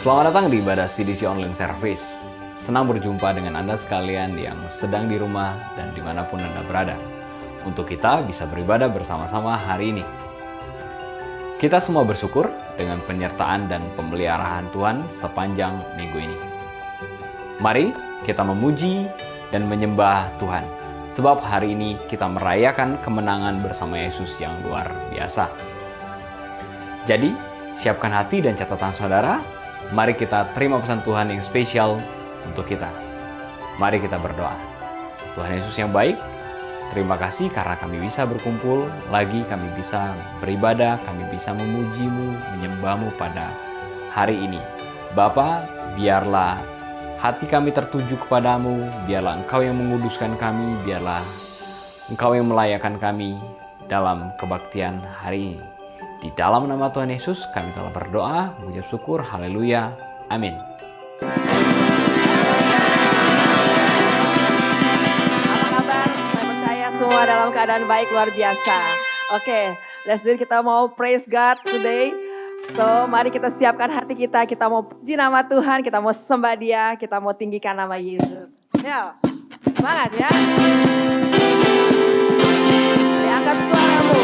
Selamat datang di ibadah CDC Online Service. Senang berjumpa dengan Anda sekalian yang sedang di rumah dan dimanapun Anda berada. Untuk kita bisa beribadah bersama-sama hari ini. Kita semua bersyukur dengan penyertaan dan pemeliharaan Tuhan sepanjang minggu ini. Mari kita memuji dan menyembah Tuhan. Sebab hari ini kita merayakan kemenangan bersama Yesus yang luar biasa. Jadi, siapkan hati dan catatan saudara. Mari kita terima pesan Tuhan yang spesial untuk kita. Mari kita berdoa. Tuhan Yesus yang baik, terima kasih karena kami bisa berkumpul lagi, kami bisa beribadah, kami bisa memuji-Mu, menyembah-Mu pada hari ini. Bapa, biarlah hati kami tertuju kepadamu, biarlah Engkau yang menguduskan kami, biarlah Engkau yang melayakkan kami dalam kebaktian hari ini. Di dalam nama Tuhan Yesus kami telah berdoa, mengucap syukur, haleluya, amin. Apa kabar? Saya percaya semua dalam keadaan baik, luar biasa. Oke, let's do it. Kita mau praise God today. So, mari kita siapkan hati kita mau puji nama Tuhan, kita mau sembah Dia, kita mau tinggikan nama Yesus. Ya, semangat ya. Diangkat suaramu.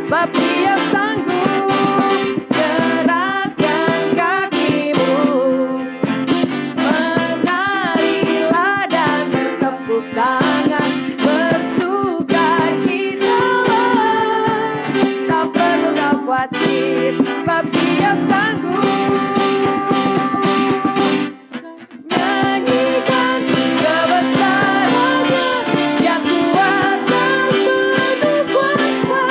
Sebab Dia sanggup gerakkan kakimu. Menarilah dan bertepuk tangan, bersukacitalah. Tak perlu kau khawatir, sebab Dia sanggup. Nyanyikan kebesaran-Nya yang kuat dan penuh kuasa.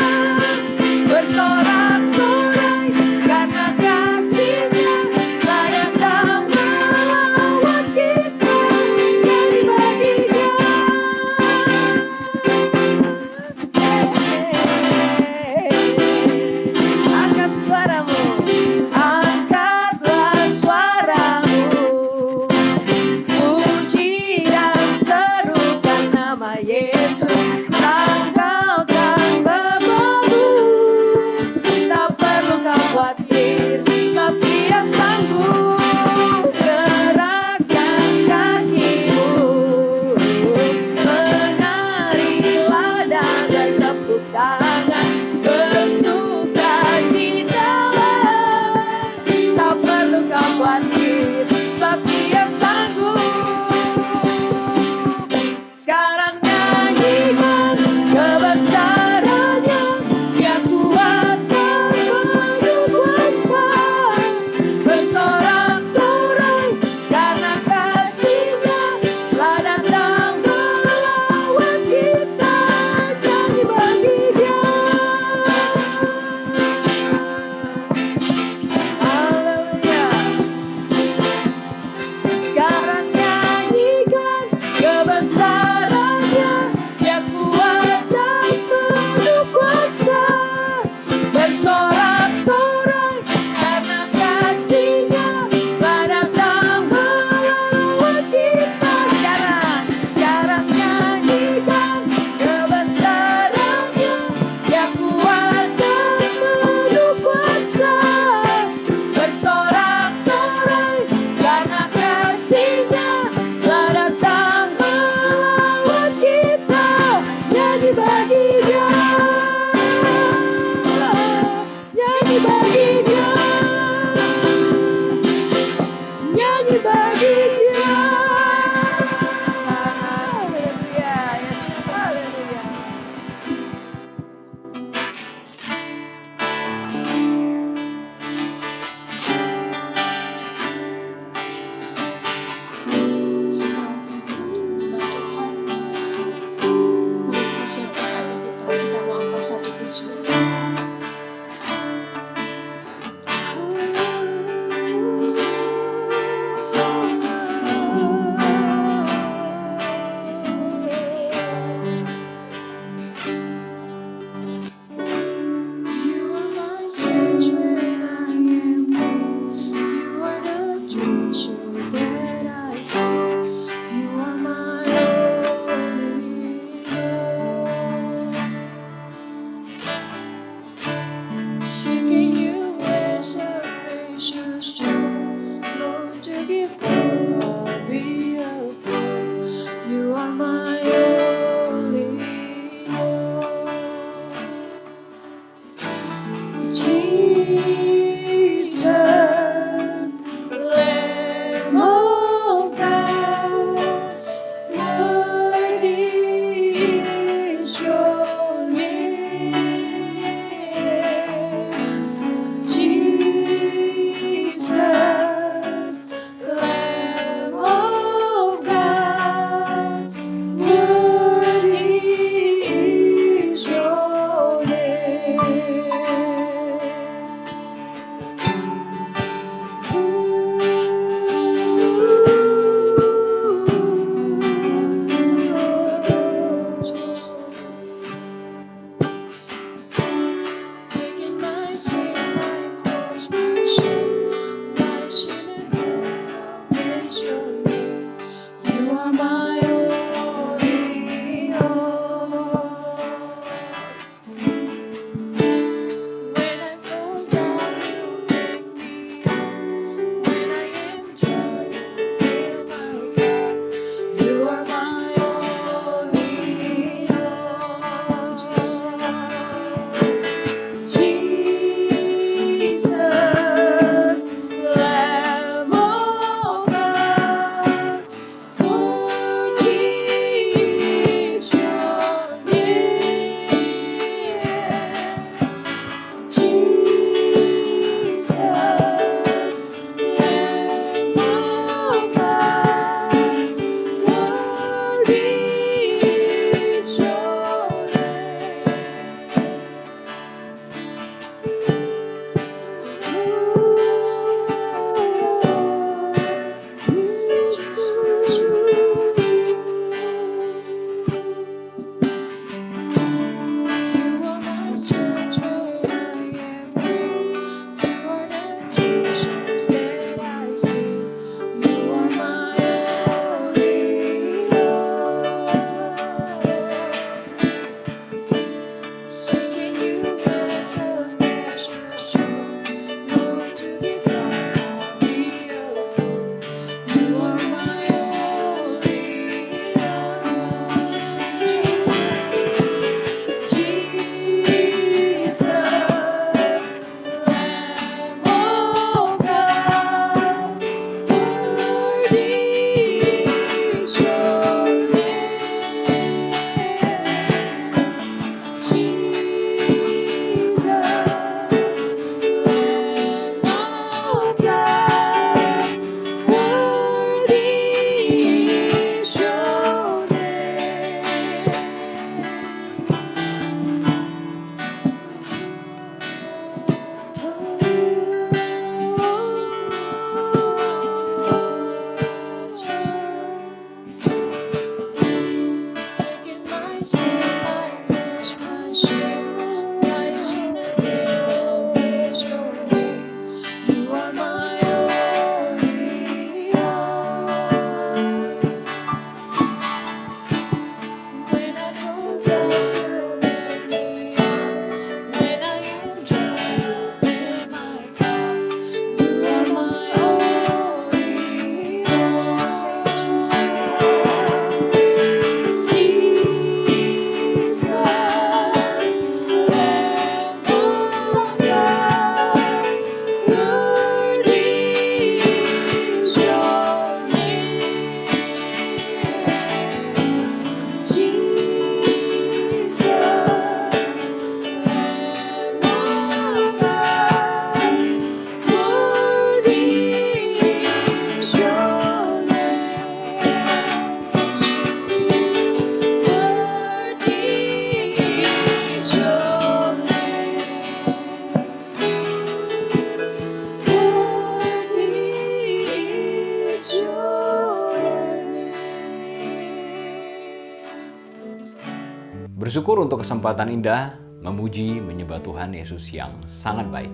Bersyukur untuk kesempatan indah memuji menyembah Tuhan Yesus yang sangat baik.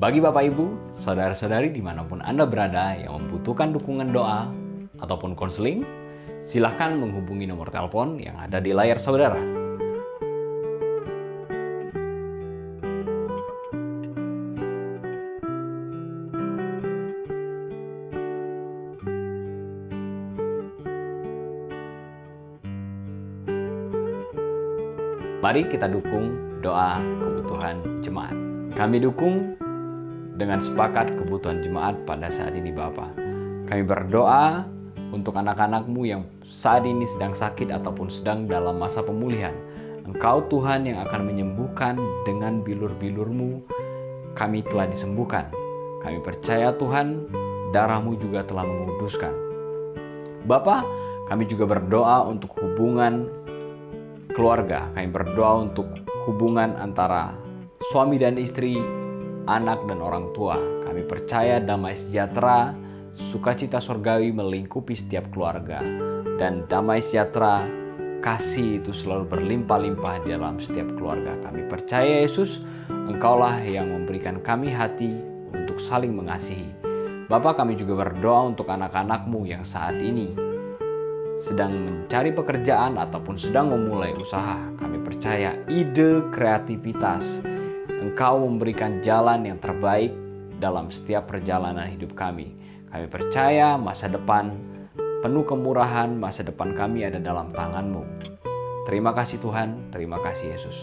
Bagi Bapak Ibu, saudara-saudari dimanapun Anda berada yang membutuhkan dukungan doa ataupun konseling, silakan menghubungi nomor telepon yang ada di layar saudara. Mari kita dukung doa kebutuhan jemaat. Kami dukung dengan sepakat kebutuhan jemaat pada saat ini Bapa. Kami berdoa untuk anak-anak-Mu yang saat ini sedang sakit ataupun sedang dalam masa pemulihan. Engkau Tuhan yang akan menyembuhkan dengan bilur-bilur-Mu. Kami telah disembuhkan. Kami percaya Tuhan, darah-Mu juga telah menguduskan. Bapa, kami juga berdoa untuk hubungan keluarga. Kami berdoa untuk hubungan antara suami dan istri, anak dan orang tua. Kami percaya damai sejahtera, sukacita surgawi melingkupi setiap keluarga. Dan damai sejahtera, kasih itu selalu berlimpah-limpah di dalam setiap keluarga. Kami percaya Yesus, Engkaulah yang memberikan kami hati untuk saling mengasihi. Bapa, kami juga berdoa untuk anak-anak-Mu yang saat ini sedang mencari pekerjaan ataupun sedang memulai usaha. Kami percaya ide, kreativitas, Engkau memberikan jalan yang terbaik dalam setiap perjalanan hidup kami. Kami percaya masa depan penuh kemurahan, masa depan kami ada dalam tangan-Mu. Terima kasih Tuhan, terima kasih Yesus.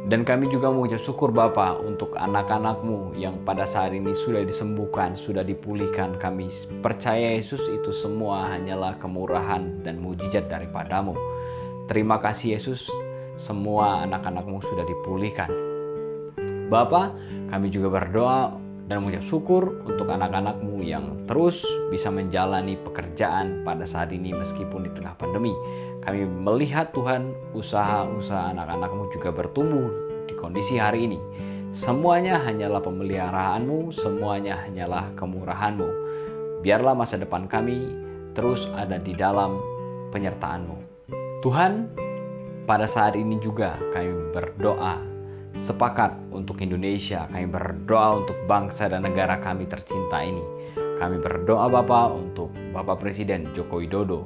Dan kami juga mengucap syukur Bapa untuk anak-anak-Mu yang pada saat ini sudah disembuhkan, sudah dipulihkan. Kami percaya Yesus itu semua hanyalah kemurahan dan mujizat daripada-Mu. Terima kasih Yesus, semua anak-anak-Mu sudah dipulihkan. Bapa, kami juga berdoa dan mengucap syukur untuk anak-anak-Mu yang terus bisa menjalani pekerjaan pada saat ini meskipun di tengah pandemi. Kami melihat Tuhan, usaha-usaha anak-anak-Mu juga bertumbuh di kondisi hari ini. Semuanya hanyalah pemeliharaan-Mu, semuanya hanyalah kemurahan-Mu. Biarlah masa depan kami terus ada di dalam penyertaan-Mu. Tuhan, pada saat ini juga kami berdoa sepakat untuk Indonesia. Kami berdoa untuk bangsa dan negara kami tercinta ini. Kami berdoa Bapa untuk Bapak Presiden Joko Widodo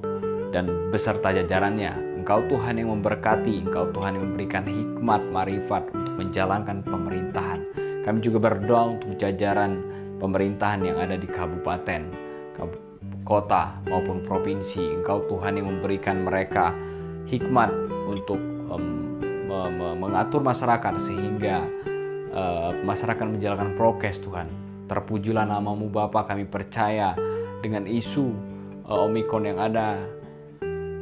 dan beserta jajarannya. Engkau Tuhan yang memberkati, Engkau Tuhan yang memberikan hikmat, marifat untuk menjalankan pemerintahan. Kami juga berdoa untuk jajaran pemerintahan yang ada di kabupaten, kota maupun provinsi. Engkau Tuhan yang memberikan mereka hikmat untuk mengatur masyarakat sehingga masyarakat menjalankan prokes Tuhan. Terpujilah nama-Mu Bapa, kami percaya dengan isu Omikron yang ada,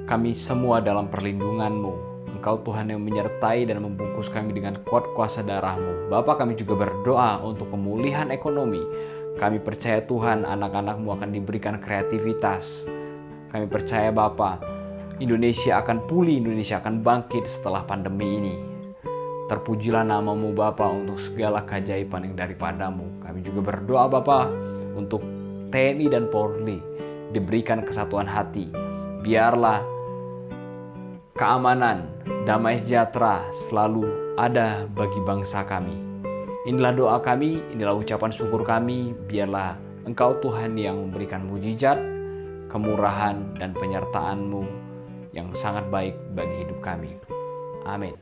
kami semua dalam perlindungan-Mu. Engkau Tuhan yang menyertai dan membungkus kami dengan kuat kuasa darah-Mu. Bapa, kami juga berdoa untuk pemulihan ekonomi. Kami percaya Tuhan, anak-anak-Mu akan diberikan kreativitas. Kami percaya Bapa, Indonesia akan pulih, Indonesia akan bangkit setelah pandemi ini. Terpujilah nama-Mu Bapa untuk segala keajaiban yang daripada-Mu. Kami juga berdoa Bapa untuk TNI dan Polri diberikan kesatuan hati. Biarlah keamanan, damai sejahtera selalu ada bagi bangsa kami. Inilah doa kami, inilah ucapan syukur kami, biarlah Engkau Tuhan yang memberikan mujizat, kemurahan, dan penyertaan-Mu yang sangat baik bagi hidup kami. Amin.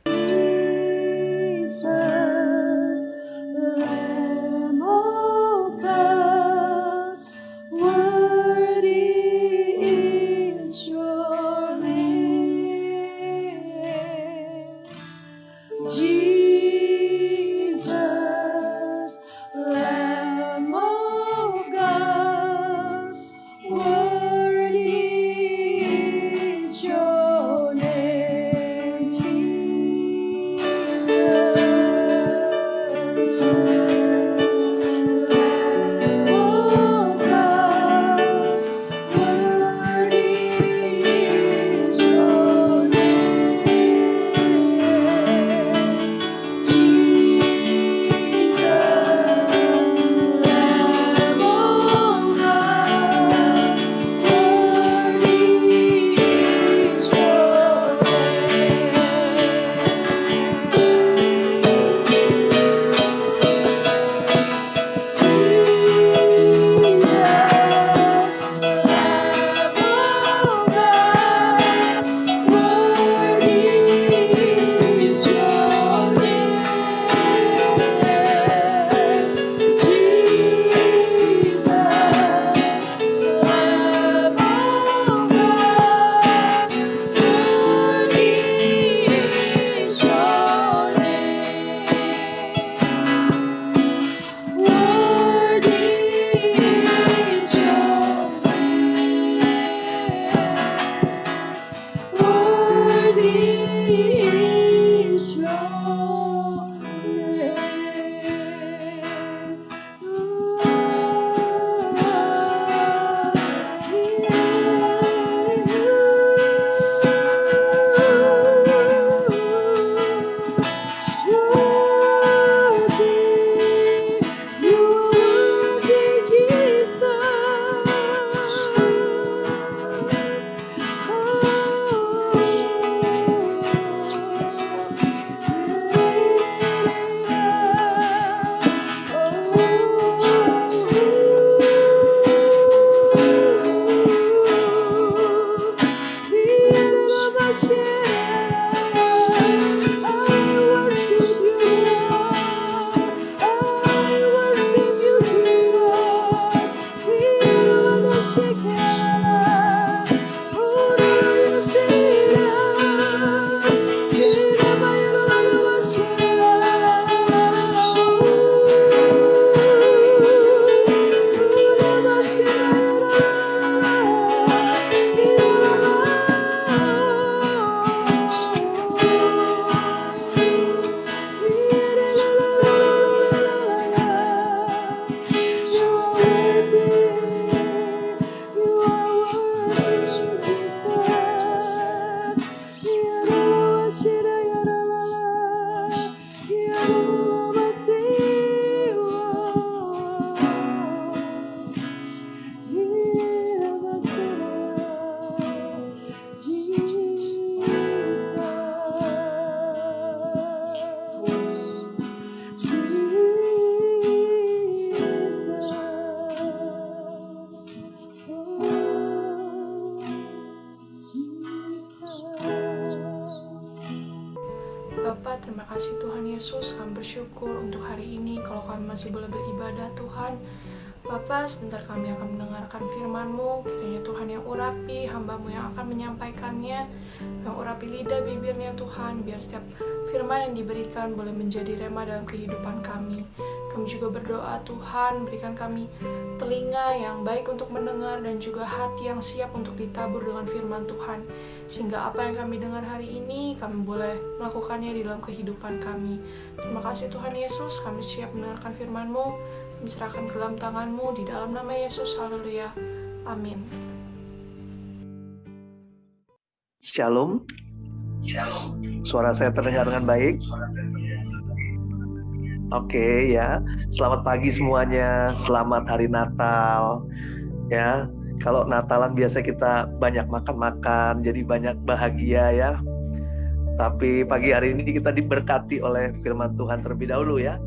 Bapak, terima kasih Tuhan Yesus, kami bersyukur untuk hari ini kalau kami masih boleh beribadah Tuhan. Bapak, sebentar kami akan mendengarkan firman-Mu, kiranya Tuhan yang urapi hamba-Mu yang akan menyampaikannya, yang urapi lidah bibirnya Tuhan, biar setiap firman yang diberikan boleh menjadi rema dalam kehidupan kami. Kami juga berdoa Tuhan, berikan kami telinga yang baik untuk mendengar dan juga hati yang siap untuk ditabur dengan firman Tuhan. Sehingga apa yang kami dengar hari ini, kami boleh melakukannya di dalam kehidupan kami. Terima kasih Tuhan Yesus, kami siap mendengarkan firman-Mu, kami serahkan ke dalam tangan-Mu, di dalam nama Yesus, haleluya, amin. Shalom. Suara saya terdengar dengan baik? Oke ya, selamat pagi semuanya, selamat hari Natal. Ya, kalau Natalan biasa kita banyak makan-makan, jadi banyak bahagia ya. Tapi pagi hari ini kita diberkati oleh firman Tuhan terlebih dahulu ya.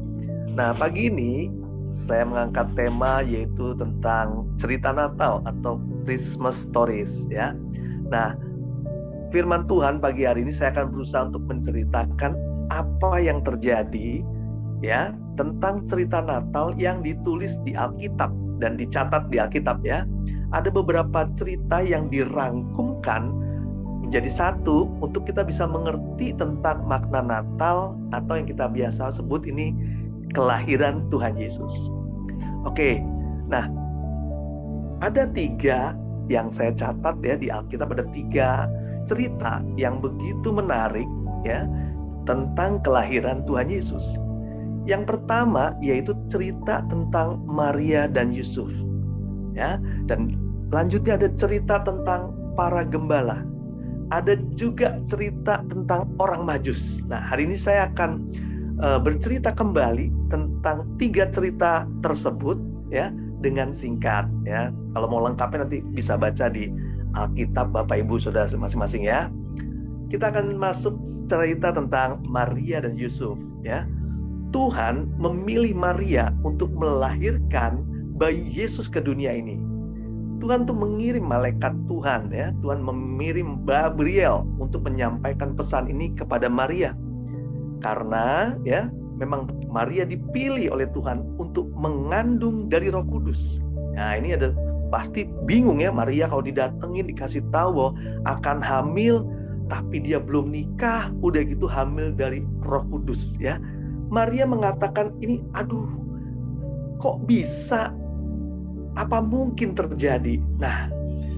Nah, pagi ini saya mengangkat tema yaitu tentang cerita Natal atau Christmas Stories ya. Nah, firman Tuhan pagi hari ini saya akan berusaha untuk menceritakan apa yang terjadi ya tentang cerita Natal yang ditulis di Alkitab dan dicatat di Alkitab ya. Ada beberapa cerita yang dirangkumkan menjadi satu untuk kita bisa mengerti tentang makna Natal atau yang kita biasa sebut ini kelahiran Tuhan Yesus. Oke, nah ada 3 yang saya catat ya di Alkitab, ada 3 cerita yang begitu menarik ya tentang kelahiran Tuhan Yesus. Yang pertama yaitu cerita tentang Maria dan Yusuf ya, dan lanjutnya ada cerita tentang para gembala. Ada juga cerita tentang orang Majus. Nah, hari ini saya akan bercerita kembali tentang 3 cerita tersebut ya dengan singkat ya. Kalau mau lengkapnya nanti bisa baca di Alkitab Bapak Ibu Saudara masing-masing ya. Kita akan masuk cerita tentang Maria dan Yusuf ya. Tuhan memilih Maria untuk melahirkan bayi Yesus ke dunia ini. Tuhan tuh mengirim malaikat Tuhan ya. Tuhan mengirim Gabriel untuk menyampaikan pesan ini kepada Maria. Karena ya memang Maria dipilih oleh Tuhan untuk mengandung dari Roh Kudus. Nah, ini ada pasti bingung ya Maria kalau didatengin dikasih tahu bahwa akan hamil tapi dia belum nikah, udah gitu hamil dari Roh Kudus ya. Maria mengatakan ini aduh kok bisa? Apa mungkin terjadi? Nah,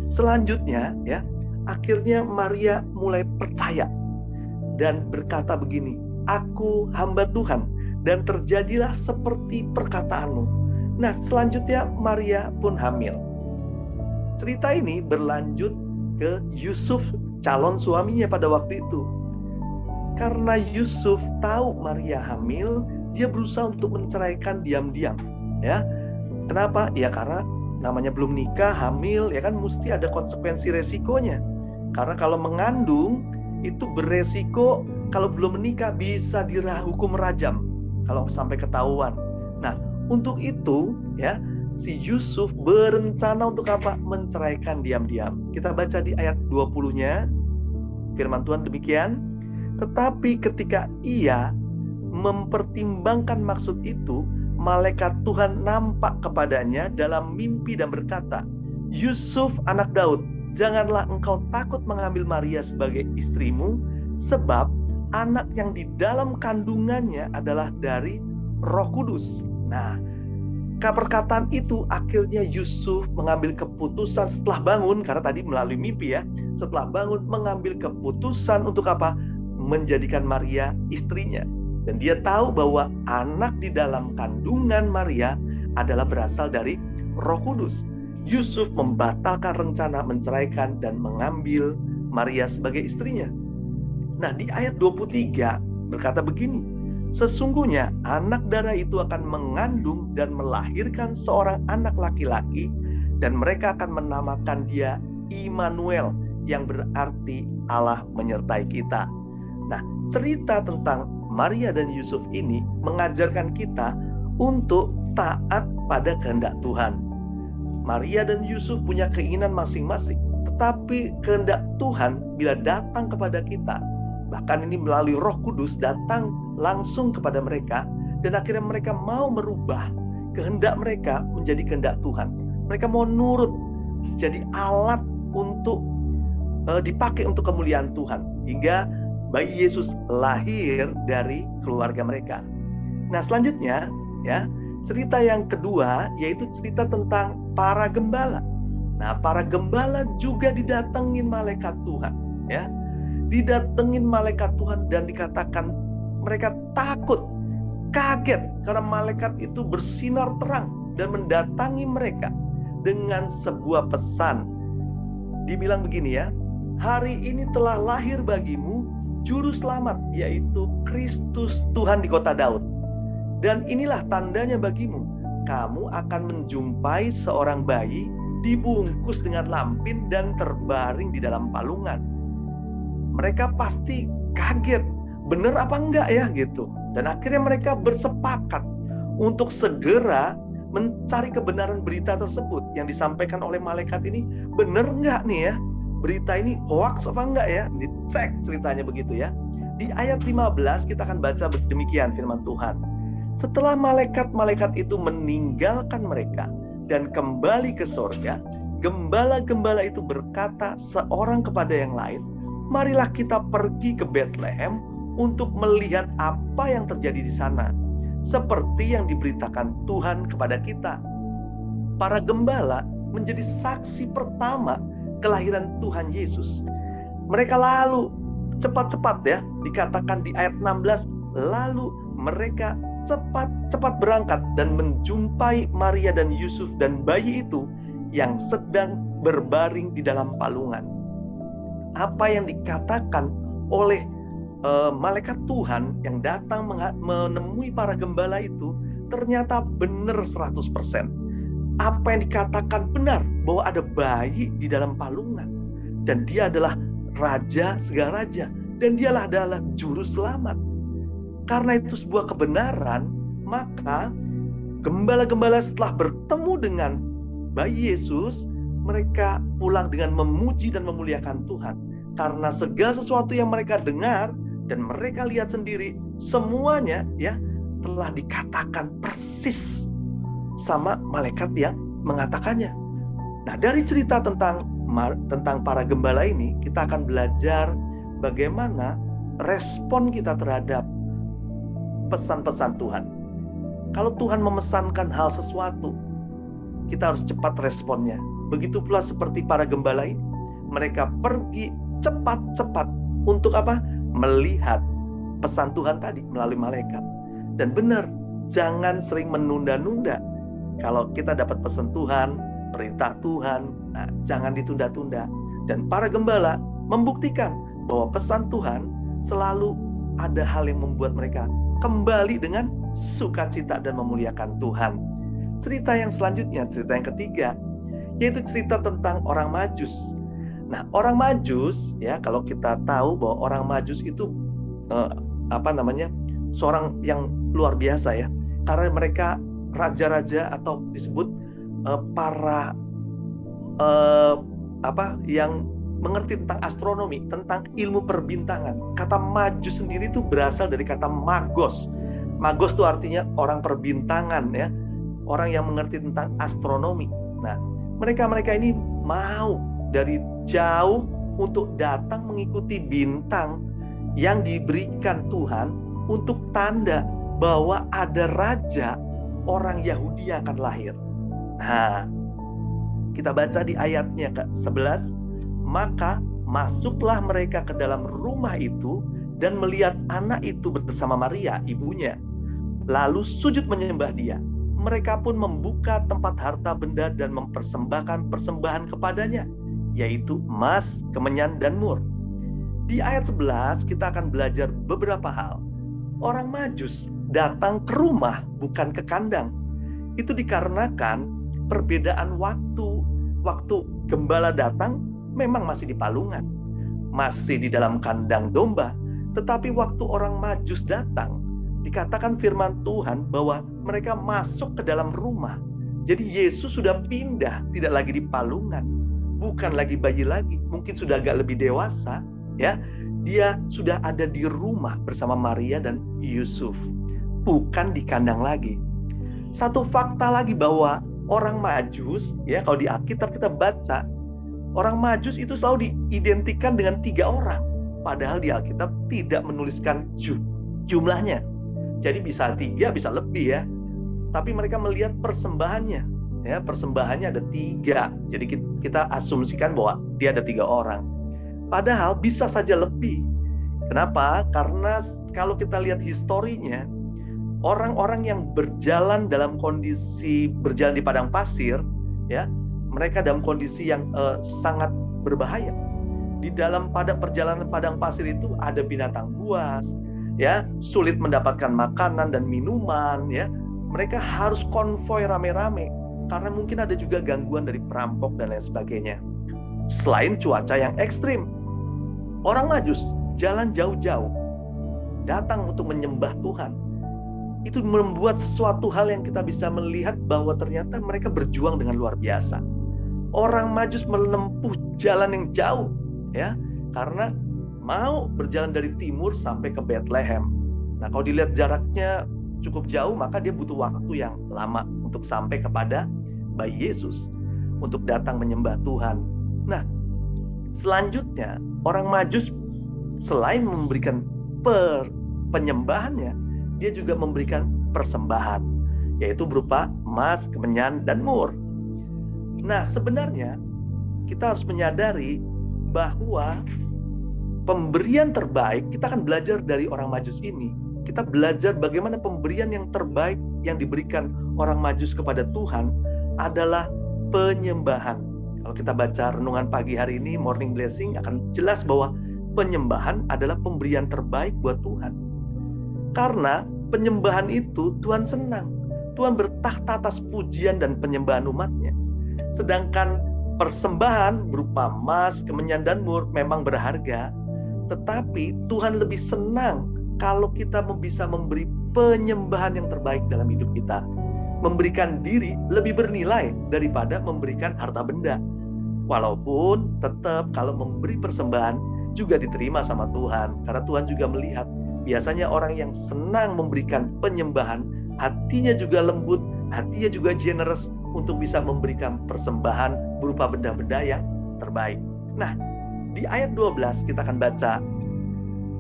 selanjutnya ya, akhirnya Maria mulai percaya dan berkata begini, "Aku hamba Tuhan dan terjadilah seperti perkataanmu." Nah, selanjutnya Maria pun hamil. Cerita ini berlanjut ke Yusuf, calon suaminya pada waktu itu. Karena Yusuf tahu Maria hamil, dia berusaha untuk menceraikan diam-diam ya. Kenapa? Ya karena namanya belum nikah, hamil, ya kan mesti ada konsekuensi resikonya. Karena kalau mengandung itu beresiko kalau belum menikah bisa dihukum rajam kalau sampai ketahuan. Nah, untuk itu ya si Yusuf berencana untuk apa? Menceraikan diam-diam. Kita baca di ayat 20-nya. Firman Tuhan demikian. Tetapi ketika ia mempertimbangkan maksud itu, malaikat Tuhan nampak kepadanya dalam mimpi dan berkata, "Yusuf anak Daud, janganlah engkau takut mengambil Maria sebagai istrimu, sebab anak yang di dalam kandungannya adalah dari Roh Kudus." Nah, perkataan itu akhirnya Yusuf mengambil keputusan setelah bangun, karena tadi melalui mimpi ya, setelah bangun mengambil keputusan untuk apa? Menjadikan Maria istrinya. Dan dia tahu bahwa anak di dalam kandungan Maria adalah berasal dari Roh Kudus. Yusuf membatalkan rencana menceraikan dan mengambil Maria sebagai istrinya. Nah, di ayat 23 berkata begini, "Sesungguhnya anak darah itu akan mengandung dan melahirkan seorang anak laki-laki, dan mereka akan menamakan dia Immanuel, yang berarti Allah menyertai kita." Nah, cerita tentang Maria dan Yusuf ini mengajarkan kita untuk taat pada kehendak Tuhan. Maria dan Yusuf punya keinginan masing-masing, tetapi kehendak Tuhan bila datang kepada kita, bahkan ini melalui Roh Kudus datang langsung kepada mereka, dan akhirnya mereka mau merubah kehendak mereka menjadi kehendak Tuhan. Mereka mau nurut, jadi alat untuk dipakai untuk kemuliaan Tuhan, hingga bayi Yesus lahir dari keluarga mereka. Nah, selanjutnya ya, cerita yang kedua yaitu cerita tentang para gembala. Nah, para gembala juga didatengin malaikat Tuhan ya. Didatengin malaikat Tuhan dan dikatakan mereka takut, kaget karena malaikat itu bersinar terang dan mendatangi mereka dengan sebuah pesan. Dibilang begini ya, "Hari ini telah lahir bagimu Juru Selamat, yaitu Kristus Tuhan di kota Daud. Dan inilah tandanya bagimu, kamu akan menjumpai seorang bayi dibungkus dengan lampin dan terbaring di dalam palungan." Mereka pasti kaget, bener apa enggak ya gitu. Dan akhirnya mereka bersepakat untuk segera mencari kebenaran berita tersebut yang disampaikan oleh malaikat ini, bener enggak nih ya, berita ini hoax apa enggak ya, dicek ceritanya begitu ya. Di ayat 15 kita akan baca demikian firman Tuhan. Setelah malaikat-malaikat itu meninggalkan mereka dan kembali ke sorga, gembala-gembala itu berkata seorang kepada yang lain, marilah kita pergi ke Bethlehem untuk melihat apa yang terjadi di sana, seperti yang diberitakan Tuhan kepada kita. Para gembala menjadi saksi pertama kelahiran Tuhan Yesus. Mereka lalu cepat-cepat ya, dikatakan di ayat 16, lalu mereka cepat-cepat berangkat dan menjumpai Maria dan Yusuf dan bayi itu yang sedang berbaring di dalam palungan. Apa yang dikatakan oleh malaikat Tuhan yang datang menemui para gembala itu ternyata benar 100%. Apa yang dikatakan benar, bahwa ada bayi di dalam palungan dan dia adalah raja segala raja dan dialah adalah juru selamat. Karena itu sebuah kebenaran, maka gembala-gembala setelah bertemu dengan bayi Yesus, mereka pulang dengan memuji dan memuliakan Tuhan. Karena segala sesuatu yang mereka dengar dan mereka lihat sendiri, semuanya ya telah dikatakan persis sama malaikat yang mengatakannya. Nah, dari cerita tentang para gembala ini, kita akan belajar bagaimana respon kita terhadap pesan-pesan Tuhan. Kalau Tuhan memesankan hal sesuatu, kita harus cepat responnya. Begitu pula seperti para gembala ini. Mereka pergi cepat-cepat untuk apa? Melihat pesan Tuhan tadi melalui malaikat. Dan benar, jangan sering menunda-nunda. Kalau kita dapat pesan Tuhan, perintah Tuhan, nah, jangan ditunda-tunda. Dan para gembala membuktikan bahwa pesan Tuhan selalu ada hal yang membuat mereka kembali dengan sukacita dan memuliakan Tuhan. Cerita yang selanjutnya, cerita yang ketiga, yaitu cerita tentang orang Majus. Nah, orang Majus ya, kalau kita tahu bahwa orang Majus itu seorang yang luar biasa ya, karena mereka raja-raja atau disebut para yang mengerti tentang astronomi, tentang ilmu perbintangan. Kata Majus sendiri itu berasal dari kata magos. Magos itu artinya orang perbintangan ya, orang yang mengerti tentang astronomi. Nah, mereka ini mau dari jauh untuk datang mengikuti bintang yang diberikan Tuhan untuk tanda bahwa ada raja orang Yahudi yang akan lahir. Nah, kita baca di ayatnya ke-11, maka masuklah mereka ke dalam rumah itu dan melihat anak itu bersama Maria, ibunya. Lalu sujud menyembah dia. Mereka pun membuka tempat harta benda dan mempersembahkan persembahan kepadanya, yaitu emas, kemenyan, dan mur. Di ayat 11 kita akan belajar beberapa hal. Orang Majus datang ke rumah, bukan ke kandang. Itu dikarenakan perbedaan waktu. Waktu gembala datang memang masih di palungan, masih di dalam kandang domba. Tetapi waktu orang Majus datang, dikatakan firman Tuhan bahwa mereka masuk ke dalam rumah. Jadi Yesus sudah pindah, tidak lagi di palungan, bukan lagi bayi lagi, mungkin sudah agak lebih dewasa ya. Dia sudah ada di rumah bersama Maria dan Yusuf, bukan di kandang lagi. Satu fakta lagi bahwa orang Majus ya, kalau di Alkitab kita baca, orang Majus itu selalu diidentikan dengan 3 orang, padahal di Alkitab tidak menuliskan jumlahnya. Jadi bisa 3, bisa lebih ya. Tapi mereka melihat persembahannya. Ya, persembahannya ada 3. Jadi kita asumsikan bahwa dia ada 3 orang. Padahal bisa saja lebih. Kenapa? Karena kalau kita lihat historinya, orang-orang yang berjalan dalam kondisi berjalan di padang pasir, ya, mereka dalam kondisi yang sangat berbahaya. Di dalam perjalanan padang pasir itu ada binatang buas, ya, sulit mendapatkan makanan dan minuman, ya. Mereka harus konvoi rame-rame karena mungkin ada juga gangguan dari perampok dan lain sebagainya. Selain cuaca yang ekstrim, orang Majus jalan jauh-jauh, datang untuk menyembah Tuhan. Itu membuat sesuatu hal yang kita bisa melihat bahwa ternyata mereka berjuang dengan luar biasa. Orang Majus menempuh jalan yang jauh, ya, karena mau berjalan dari timur sampai ke Bethlehem. Nah, kalau dilihat jaraknya cukup jauh, maka dia butuh waktu yang lama untuk sampai kepada bayi Yesus, untuk datang menyembah Tuhan. Nah, selanjutnya orang Majus selain memberikan penyembahannya, dia juga memberikan persembahan, yaitu berupa emas, kemenyan, dan mur. Nah, sebenarnya kita harus menyadari bahwa pemberian terbaik, kita akan belajar dari orang Majus ini. Kita belajar bagaimana pemberian yang terbaik yang diberikan orang Majus kepada Tuhan adalah penyembahan. Kalau kita baca renungan pagi hari ini, Morning Blessing, akan jelas bahwa penyembahan adalah pemberian terbaik buat Tuhan. Karena penyembahan itu Tuhan senang. Tuhan bertakhta atas pujian dan penyembahan umatnya. Sedangkan persembahan berupa emas, kemenyan, dan mur memang berharga. Tetapi Tuhan lebih senang kalau kita bisa memberi penyembahan yang terbaik dalam hidup kita. Memberikan diri lebih bernilai daripada memberikan harta benda. Walaupun tetap kalau memberi persembahan juga diterima sama Tuhan. Karena Tuhan juga melihat biasanya orang yang senang memberikan penyembahan, hatinya juga lembut, hatinya juga generous untuk bisa memberikan persembahan berupa benda-benda yang terbaik. Nah, di ayat 12 kita akan baca,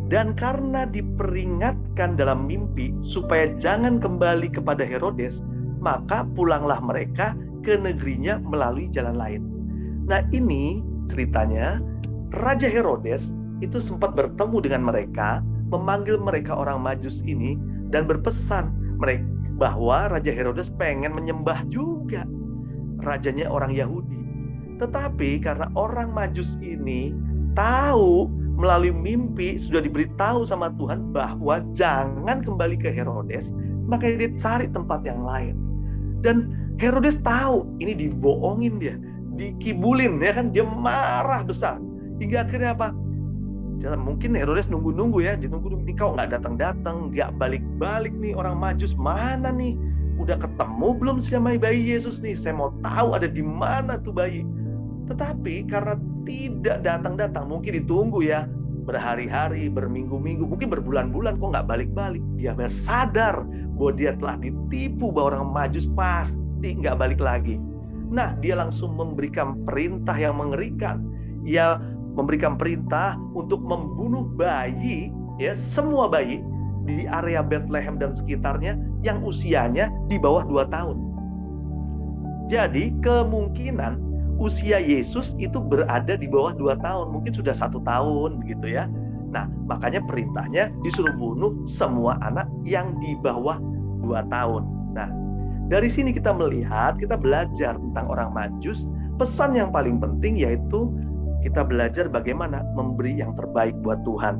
dan karena diperingatkan dalam mimpi supaya jangan kembali kepada Herodes, maka pulanglah mereka ke negerinya melalui jalan lain. Nah, ini ceritanya Raja Herodes itu sempat bertemu dengan mereka, memanggil mereka orang Majus ini, dan berpesan mereka bahwa Raja Herodes pengen menyembah juga rajanya orang Yahudi. Tetapi karena orang Majus ini tahu melalui mimpi, sudah diberitahu sama Tuhan bahwa jangan kembali ke Herodes, maka dia cari tempat yang lain. Dan Herodes tahu ini dibohongin dia, dikibulin, ya kan, dia marah besar. Hingga akhirnya apa? Mungkin Herodes nunggu-nunggu ya, ditunggu-nunggu, ini kau nggak datang-datang, nggak balik-balik nih orang Majus, mana nih? Udah ketemu belum sama bayi Yesus nih? Saya mau tahu ada di mana tuh bayi. Tetapi karena tidak datang-datang, mungkin ditunggu ya, berhari-hari, berminggu-minggu, mungkin berbulan-bulan, kok nggak balik-balik. Dia sadar bahwa dia telah ditipu, bahwa orang Majus pasti nggak balik lagi. Nah, dia langsung memberikan perintah yang mengerikan. Ia memberikan perintah untuk membunuh bayi, ya, semua bayi di area Bethlehem dan sekitarnya yang usianya di bawah 2 tahun. Jadi kemungkinan usia Yesus itu berada di bawah 2 tahun, mungkin sudah 1 tahun begitu ya. Nah, makanya perintahnya disuruh bunuh semua anak yang di bawah 2 tahun. Nah, dari sini kita melihat, kita belajar tentang orang Majus. Pesan yang paling penting yaitu kita belajar bagaimana memberi yang terbaik buat Tuhan.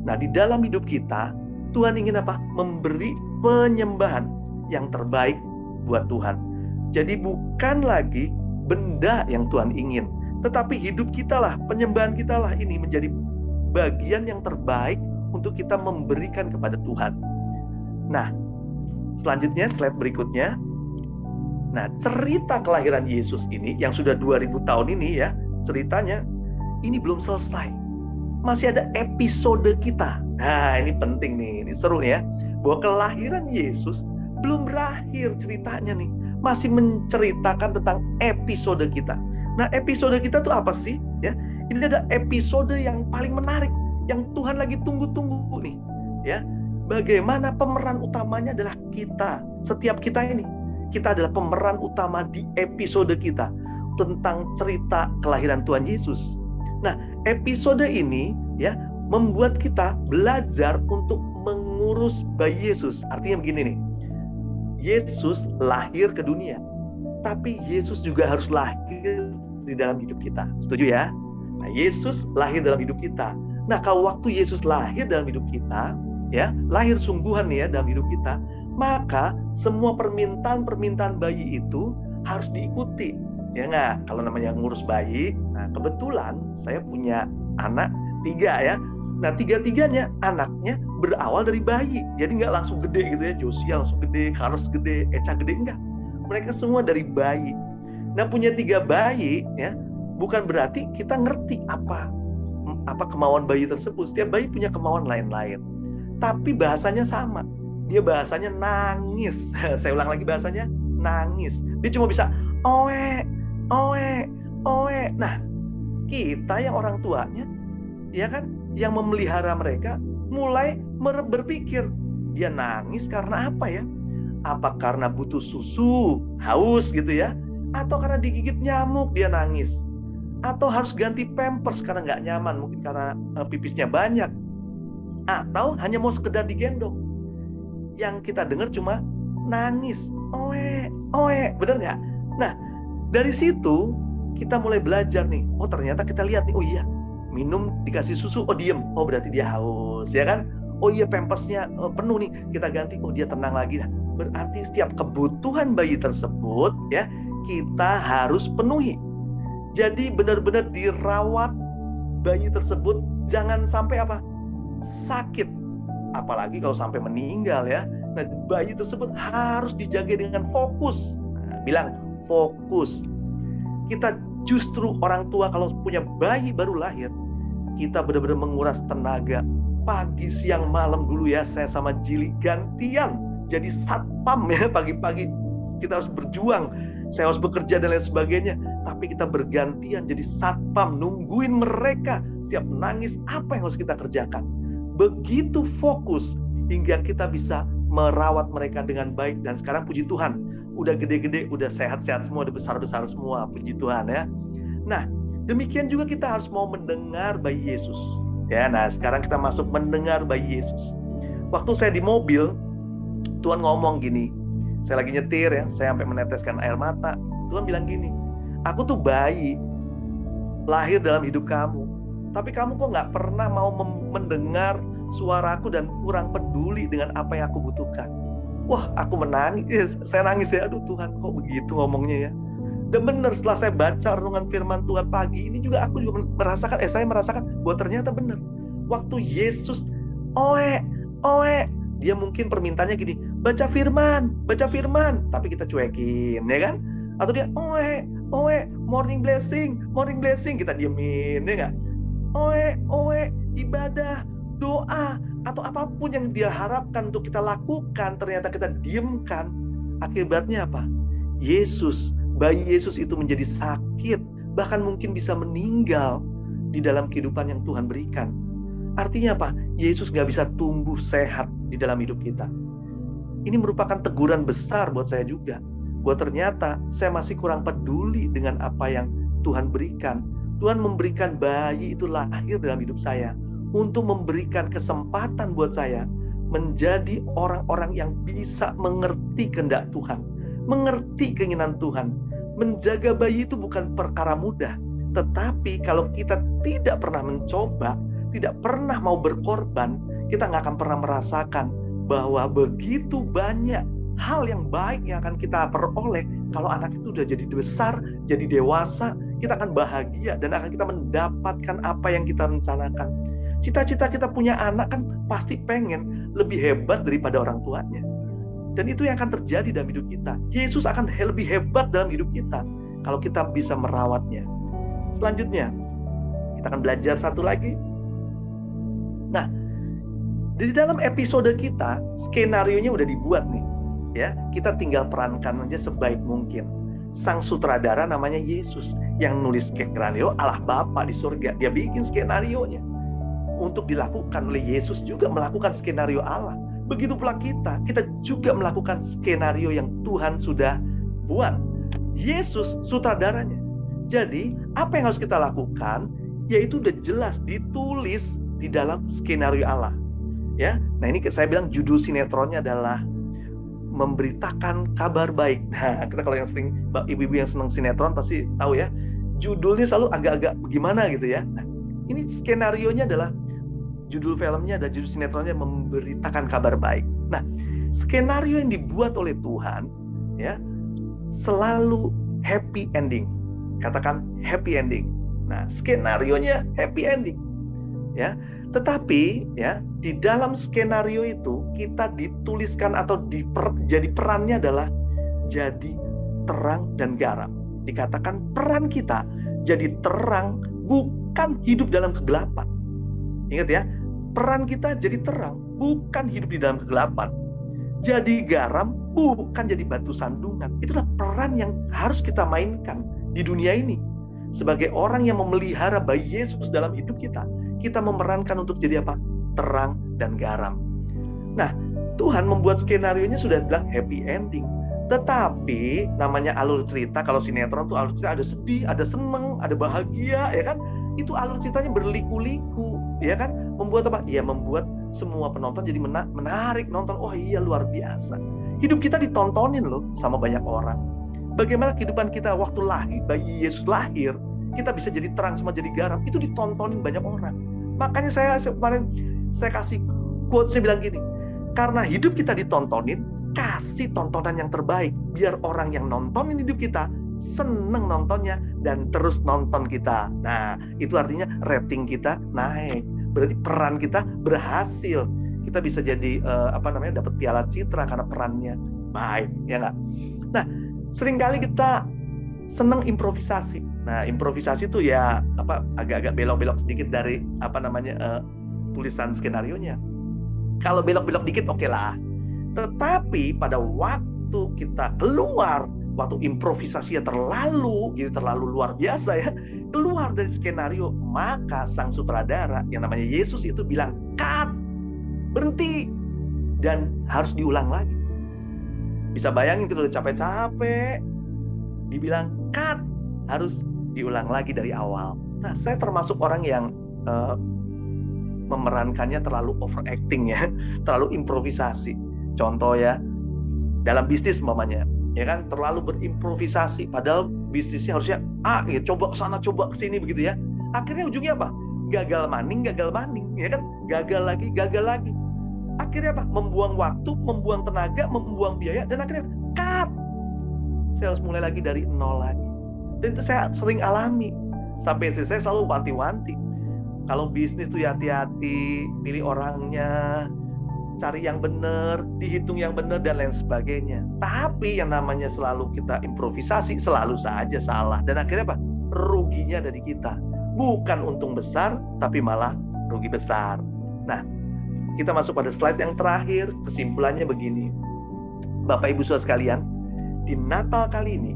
Nah, di dalam hidup kita, Tuhan ingin apa? Memberi penyembahan yang terbaik buat Tuhan. Jadi bukan lagi benda yang Tuhan ingin, tetapi hidup kita lah, penyembahan kita lah ini menjadi bagian yang terbaik untuk kita memberikan kepada Tuhan. Nah, selanjutnya slide berikutnya. Nah, cerita kelahiran Yesus ini yang sudah 2000 tahun ini ya, ceritanya ini belum selesai. Masih ada episode kita. Nah, ini penting nih, ini seru ya. Bahwa kelahiran Yesus belum berakhir ceritanya nih. Masih menceritakan tentang episode kita. Nah, episode kita tuh apa sih? Ya, ini ada episode yang paling menarik, yang Tuhan lagi tunggu-tunggu nih. Ya, bagaimana pemeran utamanya adalah kita. Setiap kita ini, kita adalah pemeran utama di episode kita tentang cerita kelahiran Tuhan Yesus. Nah, episode ini ya membuat kita belajar untuk mengurus bayi Yesus. Artinya begini nih, Yesus lahir ke dunia, tapi Yesus juga harus lahir di dalam hidup kita. Setuju ya? Nah, Yesus lahir dalam hidup kita. Nah, kalau waktu Yesus lahir dalam hidup kita, ya, lahir sungguhan ya dalam hidup kita, maka semua permintaan bayi itu harus diikuti. Ya nggak? Kalau namanya ngurus bayi, nah kebetulan saya punya anak 3 ya. Nah, tiga-tiganya anaknya berawal dari bayi. Jadi nggak langsung gede gitu ya, Josia langsung gede, Carlos gede, Echa gede, enggak. Mereka semua dari bayi. Nah, punya 3 bayi ya, bukan berarti kita ngerti apa kemauan bayi tersebut. Setiap bayi punya kemauan lain-lain. Tapi bahasanya sama. Dia bahasanya nangis. Saya ulang lagi, bahasanya nangis. Dia cuma bisa oe, oe, oe. Nah, kita yang orang tuanya, ya kan, yang memelihara mereka, mulai berpikir, dia nangis karena apa ya? Apa karena butuh susu, haus gitu ya? Atau karena digigit nyamuk dia nangis? Atau harus ganti pampers karena nggak nyaman, mungkin karena pipisnya banyak? Atau hanya mau sekedar digendong? Yang kita dengar cuma nangis, oe, oe, bener nggak? Nah, dari situ kita mulai belajar nih. Oh, ternyata kita lihat nih, oh iya, minum dikasih susu, oh diem, oh berarti dia haus, ya kan? Oh iya, pampersnya penuh nih, kita ganti, oh dia tenang lagi. Nah, berarti setiap kebutuhan bayi tersebut ya kita harus penuhi. Jadi benar-benar dirawat bayi tersebut, jangan sampai apa? Sakit. Apalagi kalau sampai meninggal ya. Nah, bayi tersebut harus dijaga dengan fokus. Nah, bilang fokus. Kita justru orang tua kalau punya bayi baru lahir, kita benar-benar menguras tenaga. Pagi, siang, malam dulu ya, saya sama Jili gantian jadi satpam ya, pagi-pagi kita harus berjuang. Saya harus bekerja dan lain sebagainya. Tapi kita bergantian jadi satpam, nungguin mereka. Setiap nangis, apa yang harus kita kerjakan. Begitu fokus, hingga kita bisa merawat mereka dengan baik. Dan sekarang puji Tuhan, udah gede-gede, udah sehat-sehat semua, udah besar-besar semua, puji Tuhan ya. Nah, demikian juga kita harus mau mendengar bayi Yesus. Ya, nah sekarang kita masuk mendengar bayi Yesus. Waktu saya di mobil, Tuhan ngomong gini, saya lagi nyetir ya, saya sampai meneteskan air mata. Tuhan bilang gini, aku tuh bayi, lahir dalam hidup kamu, tapi kamu kok nggak pernah mau mendengar suaraku dan kurang peduli dengan apa yang aku butuhkan. Wah, aku menangis, saya nangis ya, aduh Tuhan kok begitu ngomongnya ya. Dan benar, setelah saya baca renungan firman Tuhan pagi ini juga aku juga merasakan, saya merasakan bahwa ternyata benar. Waktu Yesus oe, dia mungkin permintaannya gini, baca firman, tapi kita cuekin, ya kan? Atau dia oe, morning blessing, kita diemin, ya nggak? Oe, ibadah, doa, atau apapun yang dia harapkan untuk kita lakukan, ternyata kita diemkan. Akibatnya apa? Bayi Yesus itu menjadi sakit, bahkan mungkin bisa meninggal di dalam kehidupan yang Tuhan berikan. Artinya apa? Yesus gak bisa tumbuh sehat di dalam hidup kita. Ini merupakan teguran besar buat saya juga. Bahwa ternyata saya masih kurang peduli dengan apa yang Tuhan berikan. Tuhan memberikan bayi itu lahir dalam hidup saya untuk memberikan kesempatan buat saya menjadi orang-orang yang bisa mengerti kehendak Tuhan, mengerti keinginan Tuhan. Menjaga bayi itu bukan perkara mudah, tetapi kalau kita tidak pernah mencoba, tidak pernah mau berkorban, kita nggak akan pernah merasakan bahwa begitu banyak hal yang baik yang akan kita peroleh. Kalau anak itu udah jadi besar, jadi dewasa, kita akan bahagia dan akan kita mendapatkan apa yang kita rencanakan. Cita-cita kita punya anak kan pasti pengen lebih hebat daripada orang tuanya. Dan itu yang akan terjadi dalam hidup kita. Yesus akan lebih hebat dalam hidup kita kalau kita bisa merawatnya. Selanjutnya, kita akan belajar satu lagi. Nah, di dalam episode kita, skenario-nya udah dibuat nih. Ya, kita tinggal perankan aja sebaik mungkin. Sang sutradara namanya Yesus, yang nulis skenario Allah Bapa di surga. Dia bikin skenario-nya. Untuk dilakukan oleh Yesus juga melakukan skenario Allah. Begitu pula kita juga melakukan skenario yang Tuhan sudah buat. Yesus sutradaranya. Jadi, apa yang harus kita lakukan? Yaitu udah jelas ditulis di dalam skenario Allah. Ya, nah ini saya bilang judul sinetronnya adalah memberitakan kabar baik. Nah, kita kalau yang sering, ibu-ibu yang senang sinetron pasti tahu ya, judulnya selalu agak-agak bagaimana gitu ya. Nah, ini skenarionya adalah judul filmnya dan judul sinetronnya memberitakan kabar baik. Nah, skenario yang dibuat oleh Tuhan ya selalu happy ending. Katakan happy ending. Nah, skenarionya happy ending. Ya. Tetapi ya, di dalam skenario itu kita dituliskan atau jadi perannya adalah jadi terang dan garam. Dikatakan peran kita jadi terang, bukan hidup dalam kegelapan. Ingat ya, peran kita jadi terang, bukan hidup di dalam kegelapan. Jadi garam, bukan jadi batu sandungan. Itulah peran yang harus kita mainkan di dunia ini. Sebagai orang yang memelihara bayi Yesus dalam hidup kita, kita memerankan untuk jadi apa? Terang dan garam. Nah, Tuhan membuat skenario-nya sudah bilang happy ending. Tetapi namanya alur cerita, kalau sinetron tuh alur cerita ada sedih, ada seneng, ada bahagia, ya kan? Itu alur ceritanya berliku-liku, ya kan? Membuat apa? Ya membuat semua penonton jadi menarik nonton. Oh iya, luar biasa. Hidup kita ditontonin loh sama banyak orang. Bagaimana kehidupan kita waktu lahir, bayi Yesus lahir, kita bisa jadi terang sama jadi garam, itu ditontonin banyak orang. Makanya kemarin saya kasih quote, saya bilang gini, karena hidup kita ditontonin, kasih tontonan yang terbaik, biar orang yang nontonin hidup kita seneng nontonnya dan terus nonton kita. Nah, itu artinya rating kita naik, berarti peran kita berhasil. Kita bisa jadi dapat piala citra karena perannya baik, ya nggak? Nah, seringkali kita seneng improvisasi. Nah, improvisasi itu ya agak-agak belok-belok sedikit dari tulisan skenarionya. Kalau belok-belok dikit oke lah. Tetapi pada waktu kita keluar, waktu improvisasinya terlalu luar biasa ya, keluar dari skenario, maka sang sutradara yang namanya Yesus itu bilang, cut, berhenti, dan harus diulang lagi. Bisa bayangin kita udah capek-capek, dibilang cut, harus diulang lagi dari awal. Nah, saya termasuk orang yang memerankannya terlalu overacting ya, terlalu improvisasi. Contoh ya, dalam bisnis umpamanya, ya kan, terlalu berimprovisasi, padahal bisnisnya harusnya ya, coba ke sana, coba ke sini begitu ya. Akhirnya ujungnya apa? Gagal maning, ya kan? Gagal lagi. Akhirnya apa? Membuang waktu, membuang tenaga, membuang biaya, dan akhirnya cut. Saya harus mulai lagi dari nol lagi. Dan itu saya sering alami. Sampai istri saya selalu wanti-wanti. Kalau bisnis tuh hati-hati, pilih orangnya, cari yang benar, dihitung yang benar, dan lain sebagainya. Tapi yang namanya selalu kita improvisasi, selalu saja salah. Dan akhirnya apa? Ruginya dari kita. Bukan untung besar, tapi malah rugi besar. Nah, kita masuk pada slide yang terakhir. Kesimpulannya begini. Bapak Ibu Saudara sekalian, di Natal kali ini,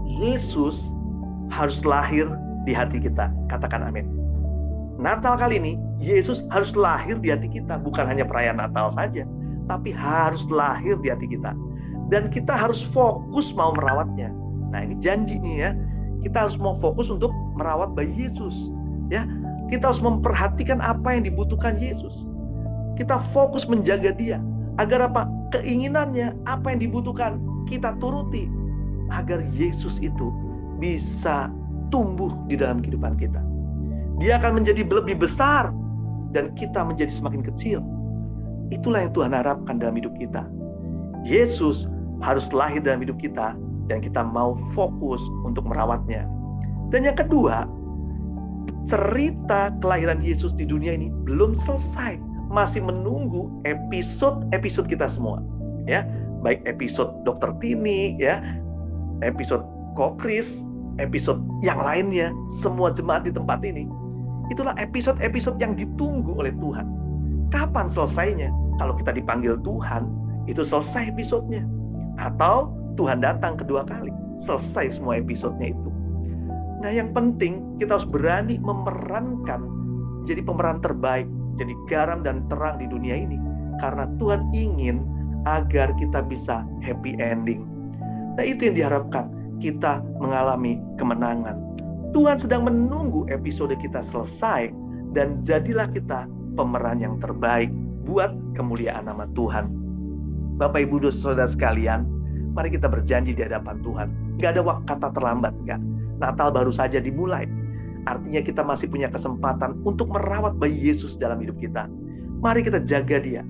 Yesus harus lahir di hati kita. Katakan amin. Natal kali ini, Yesus harus lahir di hati kita. Bukan hanya perayaan Natal saja, tapi harus lahir di hati kita. Dan kita harus fokus mau merawatnya. Nah, ini janji nih ya. Kita harus mau fokus untuk merawat bayi Yesus. Ya, kita harus memperhatikan apa yang dibutuhkan Yesus. Kita fokus menjaga dia. Agar apa? Keinginannya, apa yang dibutuhkan, kita turuti. Agar Yesus itu bisa tumbuh di dalam kehidupan kita. Dia akan menjadi lebih besar dan kita menjadi semakin kecil. Itulah yang Tuhan harapkan dalam hidup kita. Yesus harus lahir dalam hidup kita dan kita mau fokus untuk merawatnya. Dan yang kedua, cerita kelahiran Yesus di dunia ini belum selesai. Masih menunggu episode kita semua. Ya, baik episode Dr. Tini, ya, episode Kokris, episode yang lainnya, semua jemaat di tempat ini. Itulah episode-episode yang ditunggu oleh Tuhan. Kapan selesainya? Kalau kita dipanggil Tuhan, itu selesai episodenya. Atau Tuhan datang kedua kali, selesai semua episodenya itu. Nah, yang penting kita harus berani memerankan, jadi pemeran terbaik, jadi garam dan terang di dunia ini. Karena Tuhan ingin agar kita bisa happy ending. Nah, itu yang diharapkan, kita mengalami kemenangan. Tuhan sedang menunggu episode kita selesai dan jadilah kita pemeran yang terbaik buat kemuliaan nama Tuhan. Bapak Ibu Saudara sekalian, mari kita berjanji di hadapan Tuhan. Gak ada kata terlambat, enggak. Natal baru saja dimulai. Artinya kita masih punya kesempatan untuk merawat bayi Yesus dalam hidup kita. Mari kita jaga dia.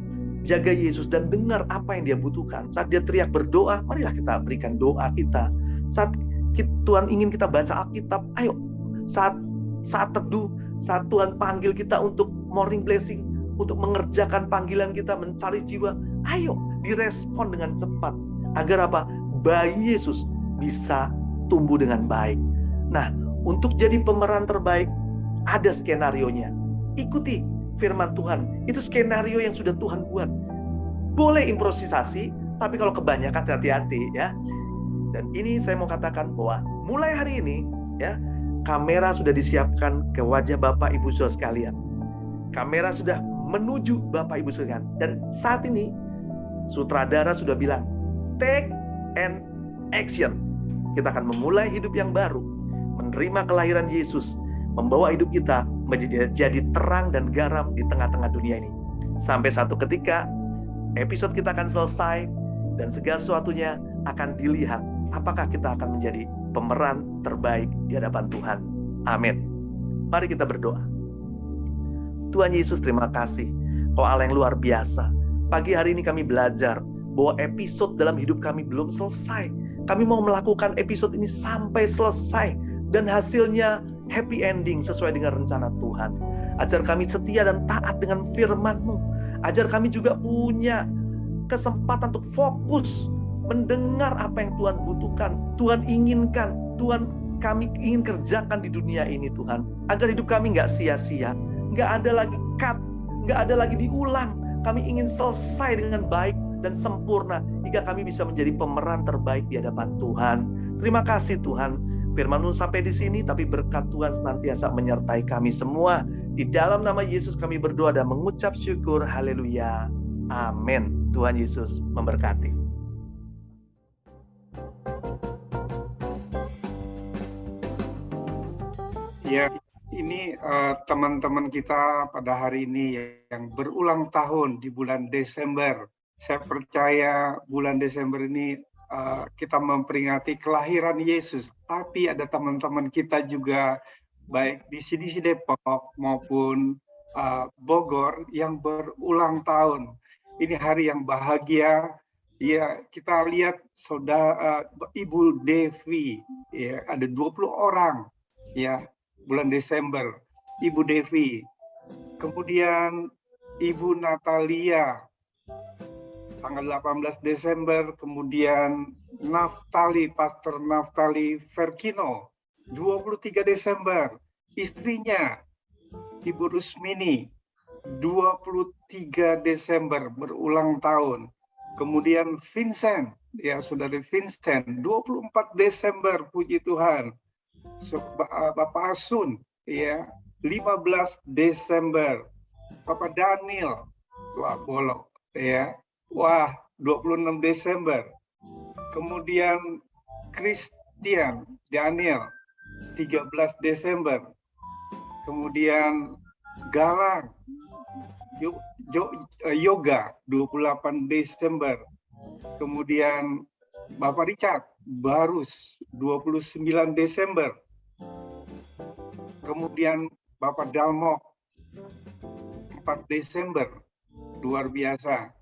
Jaga Yesus dan dengar apa yang dia butuhkan. Saat dia teriak berdoa, marilah kita berikan doa kita. Saat Tuhan ingin kita baca Alkitab, ayo. Saat teduh, Saat Tuhan panggil kita untuk morning blessing, untuk mengerjakan panggilan kita, mencari jiwa, ayo direspon dengan cepat. Agar apa? Bayi Yesus bisa tumbuh dengan baik. Nah, untuk jadi pemeran terbaik, ada skenarionya. Ikuti firman Tuhan. Itu skenario yang sudah Tuhan buat. Boleh improvisasi, tapi kalau kebanyakan hati-hati ya. Dan ini saya mau katakan bahwa mulai hari ini ya, kamera sudah disiapkan ke wajah Bapak Ibu Saudara sekalian. Kamera sudah menuju Bapak Ibu sekalian. Dan saat ini sutradara sudah bilang, take and action. Kita akan memulai hidup yang baru, menerima kelahiran Yesus, membawa hidup kita menjadi terang dan garam di tengah-tengah dunia ini. Sampai satu ketika episode kita akan selesai dan segala sesuatunya akan dilihat apakah kita akan menjadi pemeran terbaik di hadapan Tuhan. Amin. Mari kita berdoa. Tuhan Yesus, terima kasih. Kau Allah yang luar biasa. Pagi hari ini kami belajar bahwa episode dalam hidup kami belum selesai. Kami mau melakukan episode ini sampai selesai dan hasilnya happy ending sesuai dengan rencana Tuhan. Ajar kami setia dan taat dengan firman-Mu. Ajar kami juga punya kesempatan untuk fokus mendengar apa yang Tuhan butuhkan, Tuhan inginkan, Tuhan kami ingin kerjakan di dunia ini Tuhan. Agar hidup kami nggak sia-sia, nggak ada lagi cut, nggak ada lagi diulang. Kami ingin selesai dengan baik dan sempurna hingga kami bisa menjadi pemeran terbaik di hadapan Tuhan. Terima kasih Tuhan. Firman-Mu sampai di sini, tapi berkat Tuhan senantiasa menyertai kami semua. Di dalam nama Yesus kami berdoa dan mengucap syukur. Haleluya. Amin. Tuhan Yesus memberkati. Ya, ini teman-teman kita pada hari ini yang berulang tahun di bulan Desember. Saya percaya bulan Desember ini kita memperingati kelahiran Yesus. Tapi ada teman-teman kita juga baik di sini di Depok maupun Bogor yang berulang tahun. Ini hari yang bahagia. Ya, kita lihat saudara Ibu Devi, ya, ada 20 orang ya bulan Desember. Ibu Devi. Kemudian Ibu Natalia tanggal 18 Desember, kemudian Naftali, Pastor Naftali Verkino 23 Desember, istrinya Ibu Rusmini 23 Desember berulang tahun. Kemudian Vincent, ya Saudari Vincent 24 Desember, puji Tuhan. Bapak Asun, ya 15 Desember. Bapak Daniel, wah bolok, ya. Wah, 26 Desember. Kemudian Christian Daniel 13 Desember. Kemudian Galang Yoga 28 Desember. Kemudian Bapak Richard Barus 29 Desember. Kemudian Bapak Dalmok 4 Desember. Luar biasa.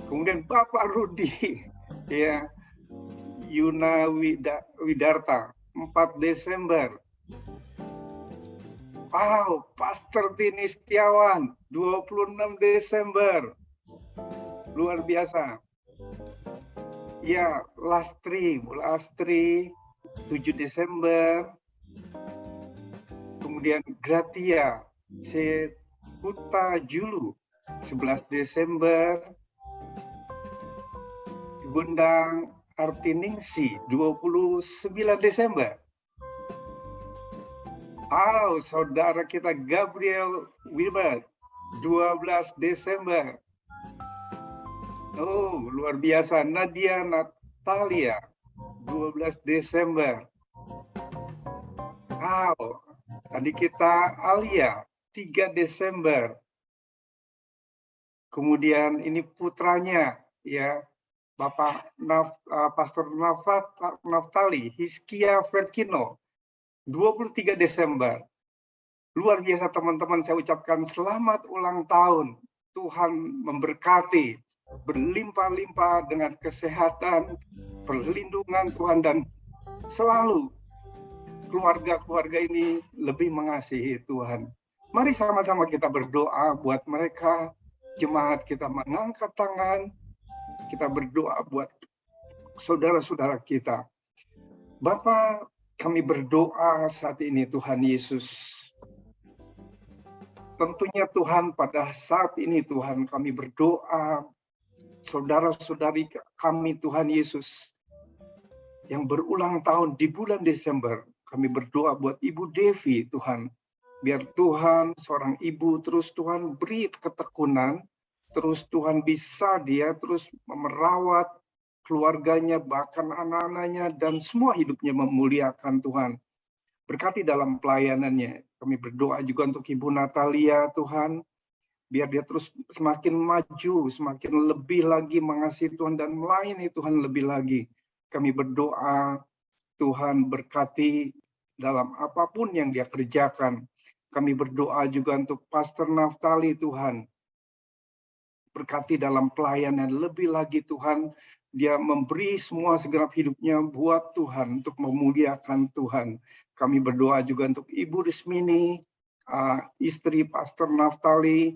Kemudian Bapak Rudi ya Yuna Widarta 4 Desember. Wow, Pastor Tini Setiawan 26 Desember. Luar biasa. Ya, Lastri 7 Desember. Kemudian Gratia Seputa Julu 11 Desember. Bundang Artiningsi 29 Desember. Saudara kita Gabriel Wilbert 12 Desember. Luar biasa. Nadia Natalia 12 Desember. Adik kita Alia 3 Desember. Kemudian ini putranya ya Bapak Pastor Naftali Hiskia Verkino 23 Desember. Luar biasa teman-teman, saya ucapkan selamat ulang tahun. Tuhan memberkati, berlimpah-limpah dengan kesehatan, perlindungan Tuhan, dan selalu keluarga-keluarga ini lebih mengasihi Tuhan. Mari sama-sama kita berdoa buat mereka. Jemaat kita mengangkat tangan. Kita berdoa buat saudara-saudara kita. Bapa, kami berdoa saat ini Tuhan Yesus. Tentunya Tuhan, pada saat ini Tuhan kami berdoa, saudara-saudari kami Tuhan Yesus, yang berulang tahun di bulan Desember, kami berdoa buat Ibu Devi Tuhan. Biar Tuhan, seorang ibu, terus Tuhan beri ketekunan, terus Tuhan bisa dia terus merawat keluarganya, bahkan anak-anaknya, dan semua hidupnya memuliakan Tuhan. Berkati dalam pelayanannya. Kami berdoa juga untuk Ibu Natalia, Tuhan. Biar dia terus semakin maju, semakin lebih lagi mengasihi Tuhan dan melayani Tuhan lebih lagi. Kami berdoa, Tuhan berkati dalam apapun yang dia kerjakan. Kami berdoa juga untuk Pastor Naftali, Tuhan. Berkati dalam pelayanan lebih lagi, Tuhan. Dia memberi semua segenap hidupnya buat Tuhan, untuk memuliakan Tuhan. Kami berdoa juga untuk Ibu Rismini, istri Pastor Naftali.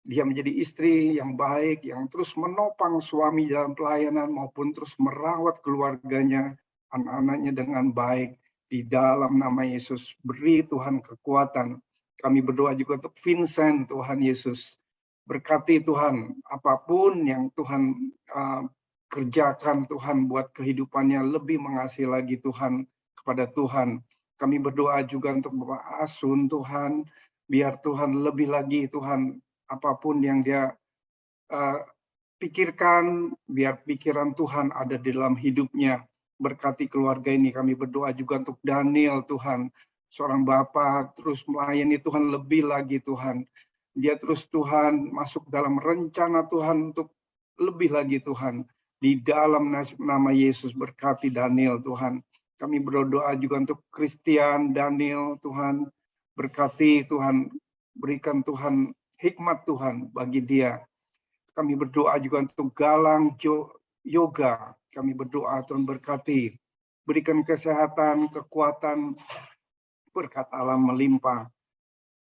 Dia menjadi istri yang baik, yang terus menopang suami dalam pelayanan, maupun terus merawat keluarganya, anak-anaknya dengan baik. Di dalam nama Yesus, beri Tuhan kekuatan. Kami berdoa juga untuk Vincent, Tuhan Yesus. Berkati Tuhan, apapun yang Tuhan kerjakan, Tuhan buat kehidupannya lebih mengasihi lagi Tuhan, kepada Tuhan. Kami berdoa juga untuk Bapak Asun, Tuhan, biar Tuhan lebih lagi, Tuhan, apapun yang dia pikirkan, biar pikiran Tuhan ada di dalam hidupnya. Berkati keluarga ini. Kami berdoa juga untuk Daniel, Tuhan, seorang Bapa, terus melayani Tuhan lebih lagi, Tuhan. Dia terus, Tuhan, masuk dalam rencana Tuhan untuk lebih lagi, Tuhan. Di dalam nama Yesus, berkati Daniel, Tuhan. Kami berdoa juga untuk Christian, Daniel, Tuhan. Berkati Tuhan, berikan Tuhan hikmat Tuhan bagi dia. Kami berdoa juga untuk Galang Yoga. Kami berdoa Tuhan berkati. Berikan kesehatan, kekuatan, berkat Allah melimpah.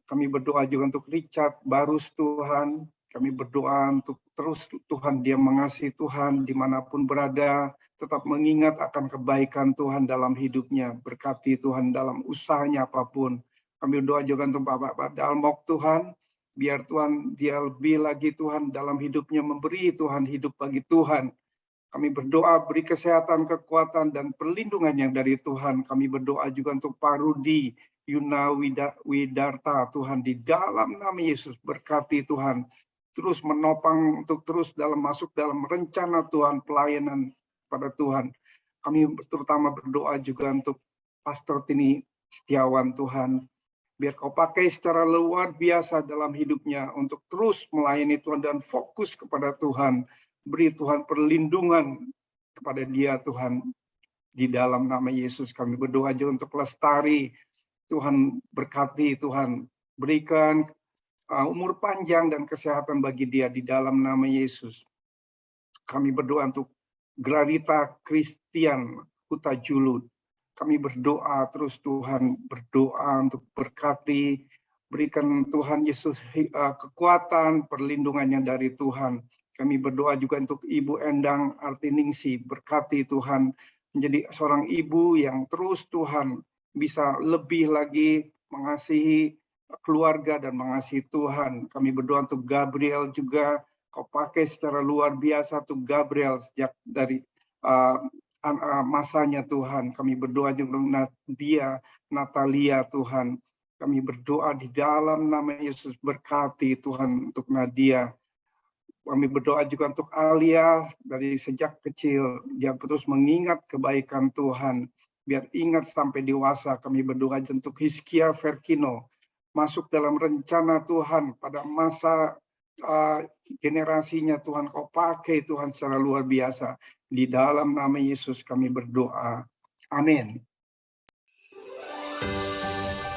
Kami berdoa juga untuk Richard Barus, Tuhan. Kami berdoa untuk terus Tuhan, dia mengasihi Tuhan dimanapun berada, tetap mengingat akan kebaikan Tuhan dalam hidupnya. Berkati Tuhan dalam usahanya apapun. Kami berdoa juga untuk Bapak Dalmok, Tuhan. Biar Tuhan, dia lebih lagi Tuhan dalam hidupnya, memberi Tuhan hidup bagi Tuhan. Kami berdoa beri kesehatan, kekuatan, dan perlindungan yang dari Tuhan. Kami berdoa juga untuk Pak Rudi Yuna Widarta, Tuhan, di dalam nama Yesus. Berkati Tuhan. Terus menopang untuk terus masuk dalam rencana Tuhan, pelayanan pada Tuhan. Kami terutama berdoa juga untuk Pastor Tini Setiawan, Tuhan. Biar kau pakai secara luar biasa dalam hidupnya untuk terus melayani Tuhan dan fokus kepada Tuhan. Beri Tuhan perlindungan kepada dia, Tuhan. Di dalam nama Yesus kami berdoa juga untuk Lestari. Tuhan berkati, Tuhan. Berikan umur panjang dan kesehatan bagi dia di dalam nama Yesus. Kami berdoa untuk Granita Christian Huta Julud. Kami berdoa terus, Tuhan, berdoa untuk berkati, berikan Tuhan Yesus kekuatan, perlindungannya dari Tuhan. Kami berdoa juga untuk Ibu Endang Artiningsi, berkati Tuhan, menjadi seorang ibu yang terus Tuhan bisa lebih lagi mengasihi keluarga dan mengasihi Tuhan. Kami berdoa untuk Gabriel juga, kau pakai secara luar biasa untuk Gabriel sejak dari masanya Tuhan. Kami berdoa juga untuk Natalia, Tuhan. Kami berdoa di dalam nama Yesus, berkati Tuhan untuk Nadia. Kami berdoa juga untuk Alia, dari sejak kecil dia terus mengingat kebaikan Tuhan. Biar ingat sampai dewasa. Kami berdoa untuk Hiskia Verkino, masuk dalam rencana Tuhan pada masa generasinya Tuhan, kau pakai Tuhan secara luar biasa. Di dalam nama Yesus kami berdoa. Amin.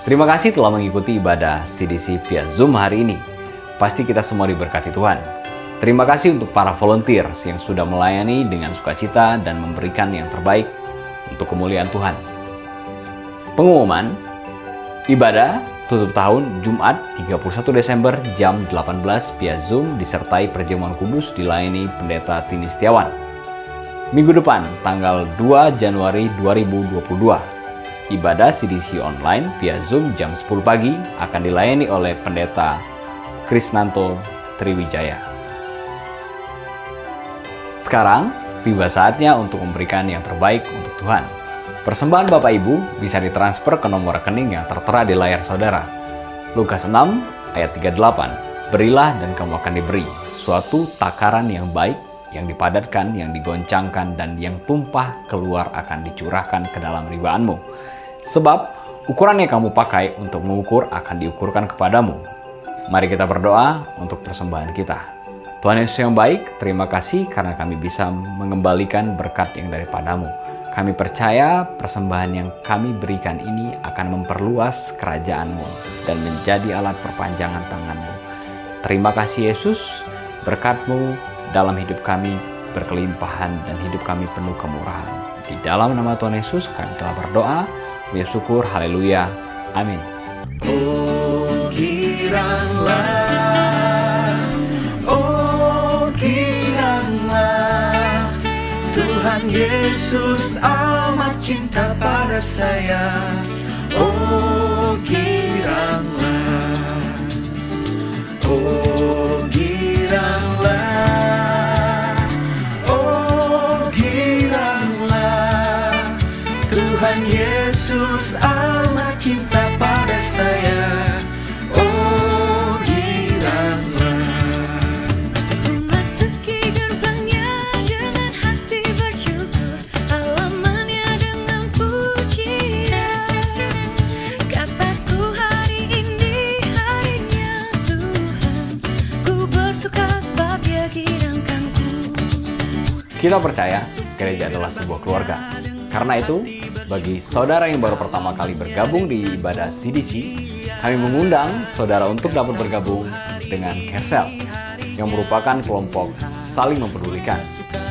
Terima kasih telah mengikuti ibadah CDC via Zoom hari ini. Pasti kita semua diberkati Tuhan. Terima kasih untuk para volunteers yang sudah melayani dengan sukacita dan memberikan yang terbaik untuk kemuliaan Tuhan. Pengumuman, ibadah Tutup tahun Jumat 31 Desember jam 18 via Zoom disertai perjamuan kudus dilayani Pendeta Tini Setiawan. Minggu depan tanggal 2 Januari 2022, ibadah CDC online via Zoom jam 10 pagi akan dilayani oleh Pendeta Krisnanto Triwijaya. Sekarang tiba saatnya untuk memberikan yang terbaik untuk Tuhan. Persembahan Bapak Ibu bisa ditransfer ke nomor rekening yang tertera di layar saudara. Lukas 6 ayat 38, berilah dan kamu akan diberi, suatu takaran yang baik, yang dipadatkan, yang digoncangkan, dan yang tumpah keluar akan dicurahkan ke dalam ribaanmu. Sebab ukuran yang kamu pakai untuk mengukur akan diukurkan kepadamu. Mari kita berdoa untuk persembahan kita. Tuhan Yesus yang baik, terima kasih karena kami bisa mengembalikan berkat yang daripadamu. Kami percaya persembahan yang kami berikan ini akan memperluas kerajaan-Mu dan menjadi alat perpanjangan tangan-Mu. Terima kasih Yesus, berkat-Mu dalam hidup kami berkelimpahan dan hidup kami penuh kemurahan. Di dalam nama Tuhan Yesus kami telah berdoa, mengucap syukur, haleluya, amin. Oh giranglah, Tuhan Yesus amat cinta pada saya. Oh giranglah, oh giranglah, oh giranglah, Tuhan Yesus amat cinta pada saya. Oh giranglah. Memasuki gerbangnya dengan hati bersyukur, halamannya dengan pujian. Kataku hari ini harinya Tuhan, ku bersuka sebab Dia girangkanku. Kita percaya gereja adalah sebuah keluarga. Karena itu, bagi saudara yang baru pertama kali bergabung di ibadah CDC, kami mengundang saudara untuk dapat bergabung dengan Carecel, yang merupakan kelompok saling mempedulikan.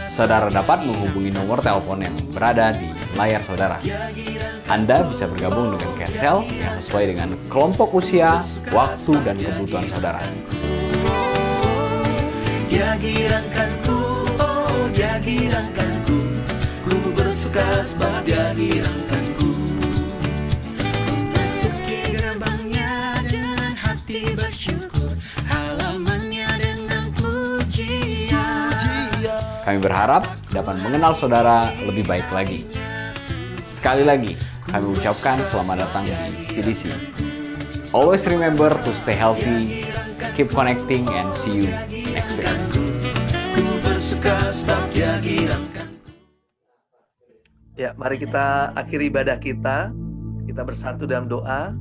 Saudara dapat menghubungi nomor telepon yang berada di layar saudara. Anda bisa bergabung dengan Carecel yang sesuai dengan kelompok usia, waktu, dan kebutuhan saudara. Dia girangkanku, oh Dia girangkanku, ku bersuka sebab Dia girangkanku. Ku masuki gerbangnya dengan hati bersyukur, halamannya dengan pujian. Kami berharap dapat mengenal saudara lebih baik lagi. Sekali lagi, kami ucapkan selamat datang di CDC. Always remember to stay healthy, keep connecting, and see you next week. Ku bersuka sebab Dia girangkanku. Ya, mari kita akhiri ibadah kita. Kita bersatu dalam doa.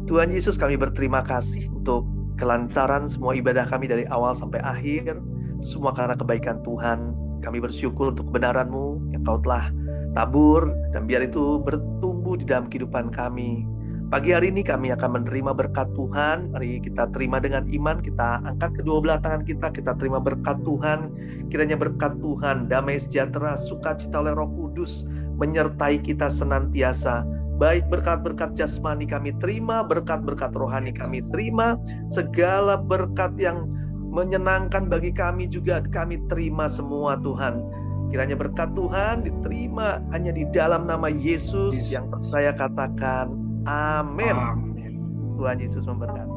Tuhan Yesus, kami berterima kasih untuk kelancaran semua ibadah kami dari awal sampai akhir. Semua karena kebaikan Tuhan. Kami bersyukur untuk kebenaran-Mu yang Kau telah tabur, dan biar itu bertumbuh di dalam kehidupan kami. Pagi hari ini kami akan menerima berkat Tuhan. Mari kita terima dengan iman. Kita angkat kedua belah tangan kita terima berkat Tuhan. Kiranya berkat Tuhan, damai sejahtera, sukacita oleh Roh Kudus menyertai kita senantiasa. Baik berkat-berkat jasmani kami terima, berkat-berkat rohani kami terima, segala berkat yang menyenangkan bagi kami juga kami terima semua Tuhan. Kiranya berkat Tuhan diterima hanya di dalam nama Yesus yang percaya katakan amin. Amin. Tuhan Yesus memberkati.